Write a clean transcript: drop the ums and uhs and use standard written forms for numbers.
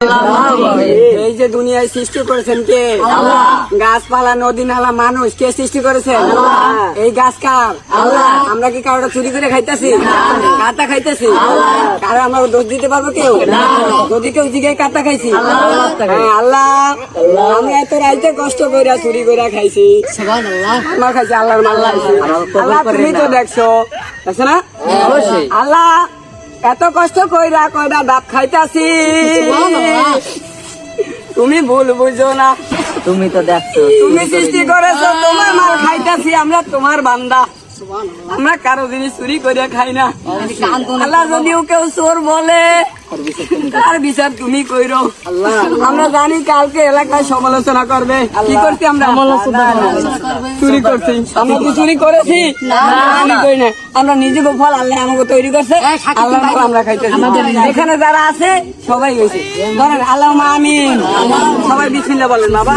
এই যে দুনিয়ায় সৃষ্টি করেছেন কে? গাছপালা, নদী, নালা, মানুষ কে সৃষ্টি করেছেন? এই গাছ কার? আমরা কি কারোটা চুরি করে খাইতেছি? কাটা খাইতেছি? কারো আমরা দোষ দিতে পারবো কেউ? যদি কেউ জিগায় কাটা খাইছি, হ্যাঁ আল্লাহ, আমি এত রাইতে কষ্ট কইরা চুরি কইরা খাইছি, আমার খাইছি, আল্লাহর মাল খাইছি। আল্লাহ তুমি তো দেখছো না? আল্লাহ এত কষ্ট কইরা কয়টা ডাব খাইতাছি, তুমি ভুল বুঝো না। তুমি তো দেখছো, তুমি সৃষ্টি করেছো, তোমার মাল খাইতাছি, আমরা তোমার বান্দা, আমরা কারো জিনিস চুরি করে খাই না। আল্লাহ যদিও কেউ চোর বলে, তার বিচার তুমি কইরো। আমরা জানি কালকে এলাকায় সমালোচনা করবে, কি করছি আমরা? চুরি করছি। আমরা কি চুরি করেছি? চুরি করি না। আমরা নিজেকে ফল আল্লাহ আমাকে তৈরি করছে, আল্লাহ আমরা খাইতেছি। এখানে যারা আছে সবাই গেছে, ধরেন আল্লাহ আমিন, সবাই বিসমিল্লাহ বলেন বাবা।